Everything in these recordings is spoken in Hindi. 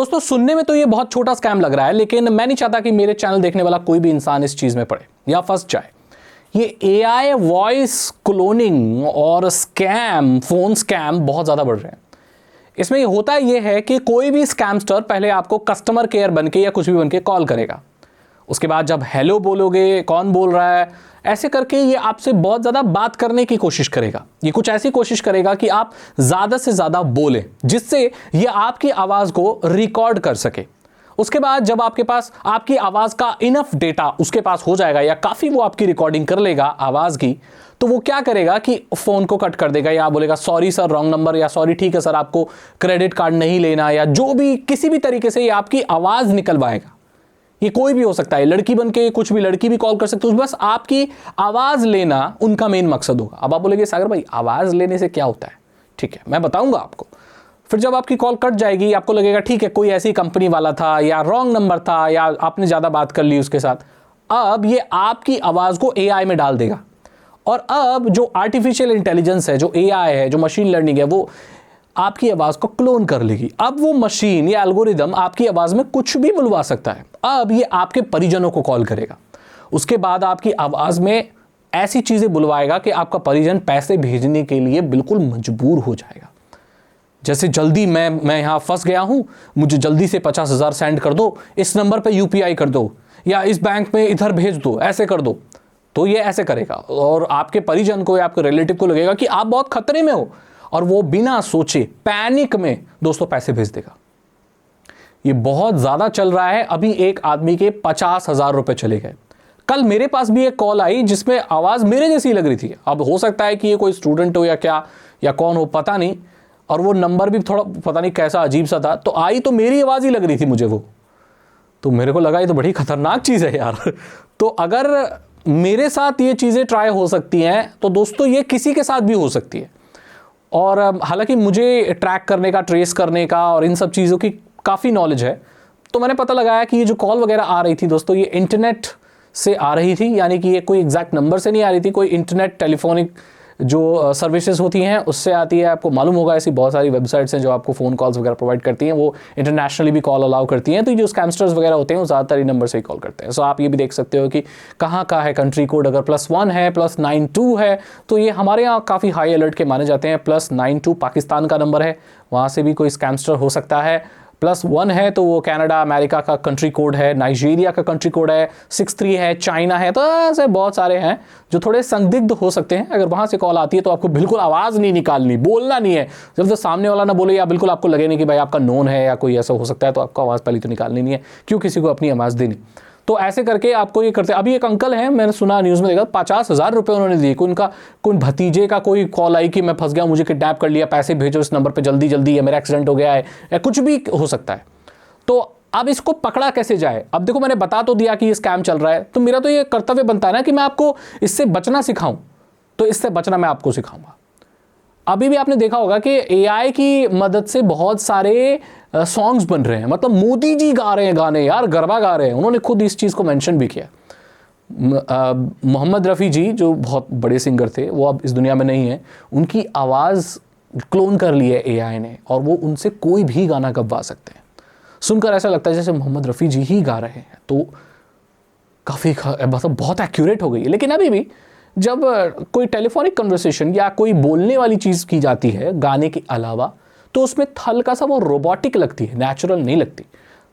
दोस्तों सुनने में तो ये बहुत छोटा स्कैम लग रहा है, लेकिन मैं नहीं चाहता कि मेरे चैनल देखने वाला कोई भी इंसान इस चीज में पड़े या फंस जाए। ये एआई वॉइस क्लोनिंग और स्कैम, फोन स्कैम बहुत ज्यादा बढ़ रहे हैं। इसमें ये होता ये है कि कोई भी स्कैमस्टर पहले आपको कस्टमर केयर बनके या कुछ भी बनके कॉल करेगा। उसके बाद जब हेलो बोलोगे, कौन बोल रहा है, ऐसे करके ये आपसे बहुत ज़्यादा बात करने की कोशिश करेगा। ये कुछ ऐसी कोशिश करेगा कि आप ज़्यादा से ज़्यादा बोलें, जिससे ये आपकी आवाज़ को रिकॉर्ड कर सके। उसके बाद जब आपके पास आपकी आवाज़ का इनफ डेटा उसके पास हो जाएगा या काफ़ी वो आपकी रिकॉर्डिंग कर लेगा आवाज़ की, तो वो क्या करेगा कि फ़ोन को कट कर देगा या बोलेगा सॉरी सर रॉन्ग नंबर, या सॉरी ठीक है सर आपको क्रेडिट कार्ड नहीं लेना, या जो भी किसी भी तरीके से ये आपकी आवाज़ निकलवाएगा। ये कोई भी हो सकता है, लड़की बन के कुछ भी, लड़की भी कॉल कर सकते हो, बस आपकी आवाज़ लेना उनका मेन मकसद होगा। अब आप बोलेंगे सागर भाई आवाज़ लेने से क्या होता है? ठीक है, मैं बताऊंगा आपको। फिर जब आपकी कॉल कट जाएगी आपको लगेगा ठीक है कोई ऐसी कंपनी वाला था या रॉन्ग नंबर था या आपने ज़्यादा बात कर ली उसके साथ। अब ये आपकी आवाज़ को एआई में डाल देगा, और अब जो आर्टिफिशियल इंटेलिजेंस है, जो एआई है, जो मशीन लर्निंग है, वो आपकी आवाज़ को क्लोन कर लेगी। अब वो मशीन या एल्गोरिदम आपकी आवाज़ में कुछ भी बुलवा सकता है। अब ये आपके परिजनों को कॉल करेगा, उसके बाद आपकी आवाज़ में ऐसी चीज़ें बुलवाएगा कि आपका परिजन पैसे भेजने के लिए बिल्कुल मजबूर हो जाएगा। जैसे जल्दी मैं यहाँ फंस गया हूँ, मुझे जल्दी से 50,000 सेंड कर दो, इस नंबर पे यूपीआई कर दो, या इस बैंक में इधर भेज दो, ऐसे कर दो। तो ये ऐसे करेगा, और आपके परिजन को या आपके रिलेटिव को लगेगा कि आप बहुत खतरे में हो, और वो बिना सोचे पैनिक में दोस्तों पैसे भेज देगा। ये बहुत ज़्यादा चल रहा है। अभी एक आदमी के 50,000 रुपये चले गए। कल मेरे पास भी एक कॉल आई जिसमें आवाज़ मेरे जैसी लग रही थी। अब हो सकता है कि ये कोई स्टूडेंट हो या क्या, या कौन हो पता नहीं, और वो नंबर भी थोड़ा पता नहीं कैसा अजीब सा था, तो आई तो मेरी आवाज़ ही लग रही थी मुझे वो। तो मेरे को लगा ये तो बड़ी खतरनाक चीज़ है यार। तो अगर मेरे साथ ये चीज़ें ट्राई हो सकती हैं, तो दोस्तों ये किसी के साथ भी हो सकती है। और हालांकि मुझे ट्रैक करने का, ट्रेस करने का और इन सब चीज़ों की काफ़ी नॉलेज है, तो मैंने पता लगाया कि ये जो कॉल वगैरह आ रही थी दोस्तों, ये इंटरनेट से आ रही थी। यानी कि ये कोई एग्जैक्ट नंबर से नहीं आ रही थी, कोई इंटरनेट टेलीफोनिक जो सर्विसेज होती हैं उससे आती है। आपको मालूम होगा ऐसी बहुत सारी वेबसाइट्स हैं जो आपको फ़ोन कॉल्स वगैरह प्रोवाइड करती हैं, वो इंटरनेशनली भी कॉल अलाउ करती हैं। तो जो स्कैमस्टर्स वगैरह होते हैं वो ज़्यादातर ही नंबर से ही कॉल करते हैं। सो आप ये भी देख सकते हो कि कहाँ का है कंट्री कोड। अगर +1 है, +92 है, तो ये हमारे यहाँ काफ़ी हाई अलर्ट के माने जाते हैं। +92 पाकिस्तान का नंबर है, वहाँ से भी कोई स्कैमस्टर हो सकता है। +1 है तो वो कनाडा, अमेरिका का कंट्री कोड है, नाइजीरिया का कंट्री कोड है, 63 है, चाइना है। तो ऐसे बहुत सारे हैं जो थोड़े संदिग्ध हो सकते हैं। अगर वहाँ से कॉल आती है तो आपको बिल्कुल आवाज़ नहीं निकालनी, बोलना नहीं है। जब तक सामने वाला ना बोले या बिल्कुल आपको लगे नहीं कि भाई आपका नोन है या कोई ऐसा हो सकता है, तो आपको आवाज़ पहले तो निकालनी नहीं है, क्यों किसी को अपनी आवाज़ देनी। तो ऐसे करके आपको ये करते। अभी एक अंकल हैं, मैंने सुना न्यूज़ में देखा, 50,000 रुपये उन्होंने दिए। उनका कोई भतीजे का कोई कॉल आई कि मैं फंस गया, मुझे किडनैप कर लिया, पैसे भेजो इस नंबर पे जल्दी जल्दी, या मेरा एक्सीडेंट हो गया है, या कुछ भी हो सकता है। तो अब इसको पकड़ा कैसे जाए? अब देखो मैंने बता तो दिया कि ये स्कैम चल रहा है, तो मेरा तो ये कर्तव्य बनता है ना कि मैं आपको इससे बचना सिखाऊं। तो इससे बचना मैं आपको सिखाऊंगा। अभी भी आपने देखा होगा कि एआई की मदद से बहुत सारे सॉन्ग्स बन रहे हैं। मतलब मोदी जी गा रहे हैं गाने यार, गरबा गा रहे हैं। उन्होंने खुद इस चीज़ को मेंशन भी किया। मोहम्मद रफ़ी जी जो बहुत बड़े सिंगर थे, वो अब इस दुनिया में नहीं है, उनकी आवाज़ क्लोन कर ली है एआई ने, और वो उनसे कोई भी गाना गवा सकते हैं। सुनकर ऐसा लगता है जैसे मोहम्मद रफ़ी जी ही गा रहे हैं। तो काफ़ी मतलब बहुत एक्यूरेट हो गई है। लेकिन अभी भी जब कोई टेलीफोनिक कन्वर्सेशन या कोई बोलने वाली चीज़ की जाती है गाने के अलावा, तो उसमें हल्का सा वो रोबोटिक लगती है, नेचुरल नहीं लगती।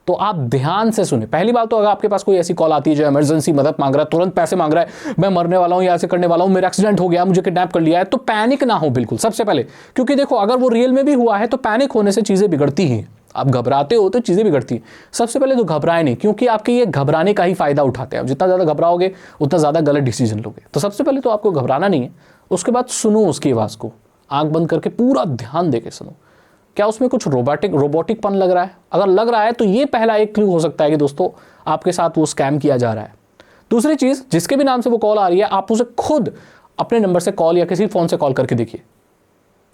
तो आप ध्यान से सुने। पहली बात तो अगर आपके पास कोई ऐसी कॉल आती है जो इमरजेंसी मदद मांग रहा है, तुरंत पैसे मांग रहा है, मैं मरने वाला हूँ या ऐसे करने वाला हूँ, मेरा एक्सीडेंट हो गया, मुझे किडनैप कर लिया है, तो पैनिक ना हो बिल्कुल सबसे पहले। क्योंकि देखो अगर वो रियल में भी हुआ है तो पैनिक होने से चीज़ें बिगड़ती ही। आप घबराते हो तो चीज़ें बिगड़ती हैं। सबसे पहले तो घबराए नहीं, क्योंकि आपके ये घबराने का ही फ़ायदा उठाते हैं। आप जितना ज़्यादा घबराओगे उतना ज़्यादा गलत डिसीजन लोगे। तो सबसे पहले तो आपको घबराना नहीं है। उसके बाद सुनो उसकी आवाज़ को, आंख बंद करके पूरा ध्यान दे के सुनो। क्या उसमें कुछ रोबोटिकपन लग रहा है? अगर लग रहा है तो ये पहला एक क्लू हो सकता है कि दोस्तों आपके साथ वो स्कैम किया जा रहा है। दूसरी चीज़, जिसके भी नाम से वो कॉल आ रही है, आप उसे खुद अपने नंबर से कॉल या किसी फ़ोन से कॉल करके देखिए।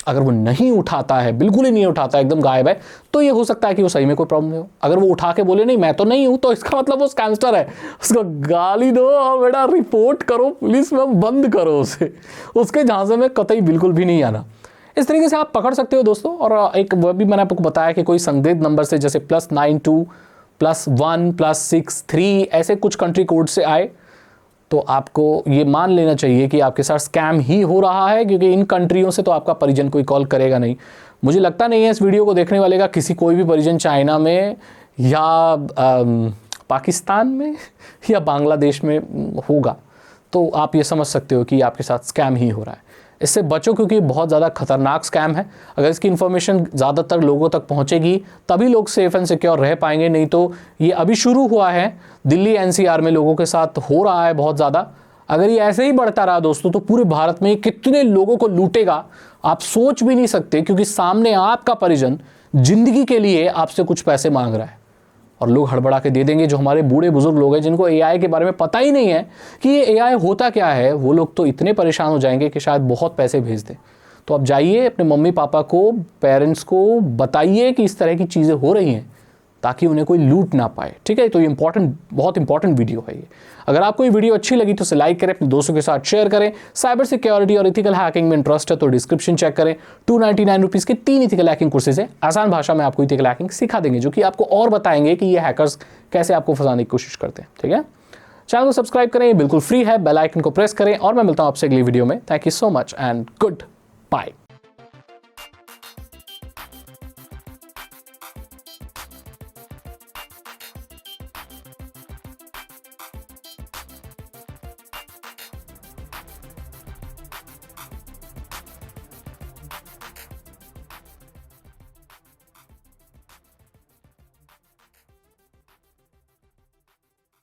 अगर वो नहीं उठाता है, बिल्कुल ही नहीं उठाता है, एकदम गायब है, तो ये हो सकता है कि वो सही में कोई प्रॉब्लम हो। अगर वो उठा के बोले नहीं मैं तो नहीं हूं, तो इसका मतलब वो स्कैमस्टर है। उसको गाली दो और बेटा रिपोर्ट करो पुलिस में, बंद करो उसे, उसके झांसे में कतई बिल्कुल भी नहीं आना। इस तरीके से आप पकड़ सकते हो दोस्तों। और एक वो भी मैंने आपको बताया कि कोई संदिग्ध नंबर से जैसे +92 +1 +63 ऐसे कुछ कंट्री कोड से आए तो आपको ये मान लेना चाहिए कि आपके साथ स्कैम ही हो रहा है, क्योंकि इन कंट्रियों से तो आपका परिजन कोई कॉल करेगा नहीं। मुझे लगता नहीं है इस वीडियो को देखने वाले का किसी कोई भी परिजन चाइना में या पाकिस्तान में या बांग्लादेश में होगा। तो आप ये समझ सकते हो कि आपके साथ स्कैम ही हो रहा है। इससे बचो, क्योंकि बहुत ज़्यादा खतरनाक स्कैम है। अगर इसकी इन्फॉर्मेशन ज़्यादातर लोगों तक पहुंचेगी तभी लोग सेफ एंड सिक्योर रह पाएंगे, नहीं तो ये अभी शुरू हुआ है, दिल्ली एनसीआर में लोगों के साथ हो रहा है बहुत ज़्यादा। अगर ये ऐसे ही बढ़ता रहा दोस्तों तो पूरे भारत में कितने लोगों को लूटेगा आप सोच भी नहीं सकते, क्योंकि सामने आपका परिजन जिंदगी के लिए आपसे कुछ पैसे मांग रहा है और लोग हड़बड़ा के दे देंगे। जो हमारे बूढ़े बुजुर्ग लोग हैं जिनको एआई के बारे में पता ही नहीं है कि ये एआई होता क्या है, वो लोग तो इतने परेशान हो जाएंगे कि शायद बहुत पैसे भेज दें। तो आप जाइए अपने मम्मी पापा को, पेरेंट्स को बताइए कि इस तरह की चीज़ें हो रही हैं ताकि उन्हें कोई लूट ना पाए। ठीक है, तो ये बहुत इंपॉर्टेंट वीडियो है ये। अगर आपको ये वीडियो अच्छी लगी तो इसे लाइक करें, अपने दोस्तों के साथ शेयर करें। साइबर सिक्योरिटी और इथिकल हैकिंग में इंटरेस्ट है तो डिस्क्रिप्शन चेक करें। 299 रुपीज़ के 3 इथिकल हैकिंग कोर्सेज है। आसान भाषा में आपको इथिकल हैकिंग सिखा देंगे, जो कि आपको और बताएंगे कि ये हैकर्स कैसे आपको फंसाने की कोशिश करते हैं। ठीक है, चैनल को सब्सक्राइब करें, ये बिल्कुल फ्री है। बेल आइकन को प्रेस करें और मैं मिलता हूं आपसे अगली वीडियो में। Thank you so much and good bye.